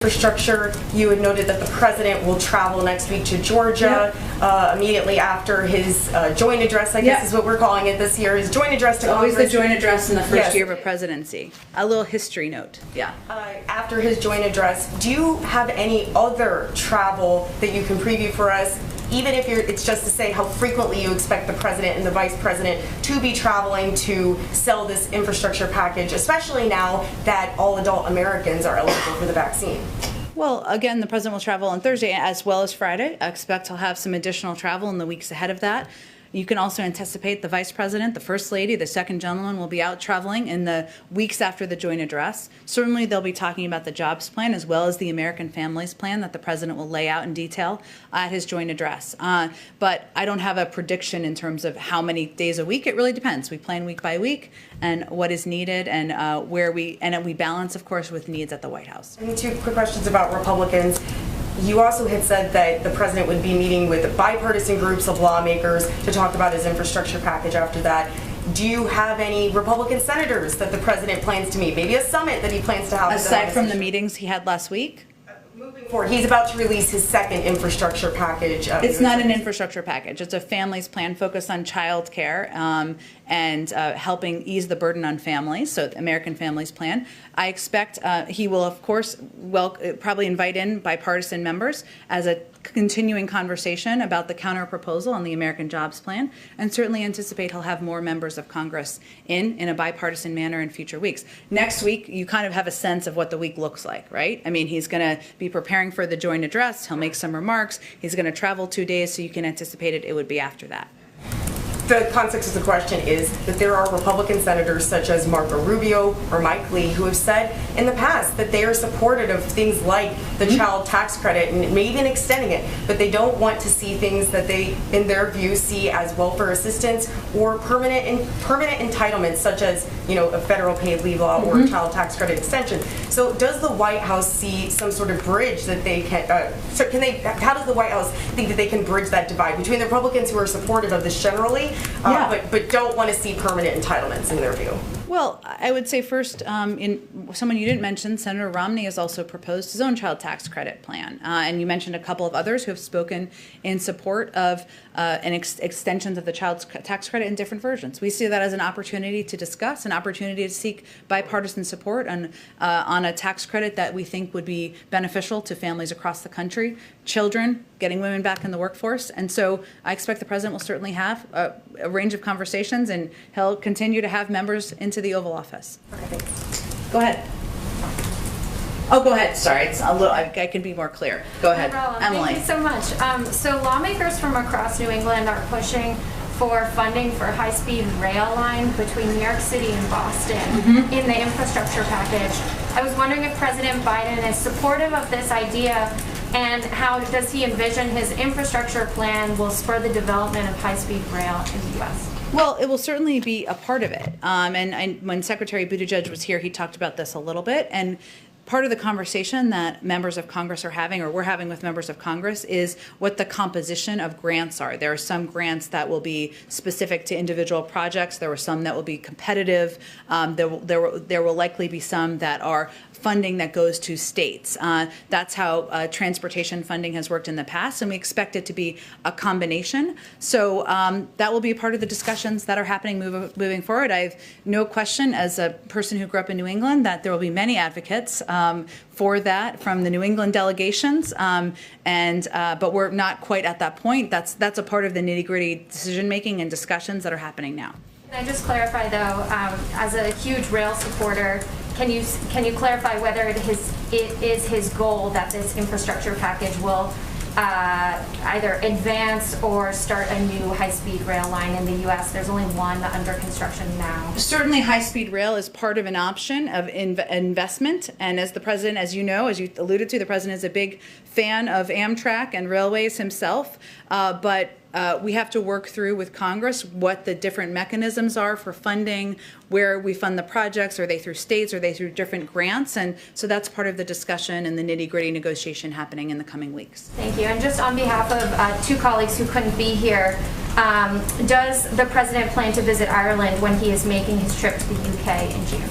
Infrastructure, you had noted that the president will travel next week to Georgia immediately after his joint address, I guess is what we're calling it this year, his joint address to Congress. Always the joint address in the first year of a presidency. A little history note. After his joint address, do you have any other travel that you can preview for us? Even if it's just to say how frequently you expect the president and the vice president to be traveling to sell this infrastructure package, especially now that all adult Americans are eligible for the vaccine. Well, again, the president will travel on Thursday as well as Friday. I expect he'll have some additional travel in the weeks ahead of that. You can also anticipate the vice president, the first lady, the second gentleman will be out traveling in the weeks after the joint address. Certainly they'll be talking about the jobs plan as well as the American Families Plan that the president will lay out in detail at his joint address. But I don't have a prediction in terms of how many days a week. It really depends. We plan week by week and what is needed and where we balance, of course, with needs at the White House. And two quick questions about Republicans. You also had said that the president would be meeting with bipartisan groups of lawmakers to talk about his infrastructure package after that. Do you have any Republican senators that the president plans to meet? Maybe a summit that he plans to have? Aside from the meetings he had last week? Moving forward, he's about to release his second infrastructure package. It's not an infrastructure package. It's a families plan focused on child care and helping ease the burden on families, so the American Families Plan. I expect he will, of course, probably invite in bipartisan members as a continuing conversation about the counter proposal on the American Jobs Plan, and certainly anticipate he'll have more members of Congress in a bipartisan manner in future weeks. Next week, you kind of have a sense of what the week looks like, right? I mean, he's going to be preparing for the joint address. He'll make some remarks. He's going to travel 2 days, so you can anticipate it would be after that. The context of the question is that there are Republican senators such as Marco Rubio or Mike Lee who have said in the past that they are supportive of things like the child tax credit and maybe even extending it, but they don't want to see things that they, in their view, see as welfare assistance or permanent entitlements such as, you know, a federal paid leave law or child tax credit extension. So does the White House see some sort of bridge that they can, how does the White House think that they can bridge that divide between the Republicans who are supportive of this generally but don't want to see permanent entitlements in their view? Well, I would say first, in someone you didn't mention, Senator Romney has also proposed his own child tax credit plan. And you mentioned a couple of others who have spoken in support of extensions of the child tax credit in different versions. We see that as an opportunity to discuss, an opportunity to seek bipartisan support on a tax credit that we think would be beneficial to families across the country, children, getting women back in the workforce. And so I expect the president will certainly have a range of conversations, and he'll continue to have members into the Oval Office. Okay, thanks. Go ahead. Oh, go ahead. Sorry, it's a little. I can be more clear. Go ahead, Emily. Thank you so much. So lawmakers from across New England are pushing for funding for a high-speed rail line between New York City and Boston in the infrastructure package. I was wondering if President Biden is supportive of this idea, and how does he envision his infrastructure plan will spur the development of high-speed rail in the U.S.? Well, it will certainly be a part of it. And when Secretary Buttigieg was here, he talked about this a little bit. And part of the conversation that members of Congress are having, or we're having with members of Congress, is what the composition of grants are. There are some grants that will be specific to individual projects. There are some that will be competitive. There will likely be some that are funding that goes to states. That's how transportation funding has worked in the past, and we expect it to be a combination. So that will be a part of the discussions that are happening moving forward. I have no question, as a person who grew up in New England, that there will be many advocates for that from the New England delegations, but we're not quite at that point. That's a part of the nitty-gritty decision-making and discussions that are happening now. Can I just clarify, though, as a huge rail supporter, can you clarify whether it is his goal that this infrastructure package will either advance or start a new high-speed rail line in the U.S.? There's only one under construction now. Certainly high-speed rail is part of an option of investment, and as the president, as you know, as you alluded to, the president is a big fan of Amtrak and railways himself, but we have to work through with Congress what the different mechanisms are for funding, where we fund the projects. Are they through states? Are they through different grants? And so that's part of the discussion and the nitty-gritty negotiation happening in the coming weeks. Thank you. And just on behalf of two colleagues who couldn't be here, does the president plan to visit Ireland when he is making his trip to the UK in June?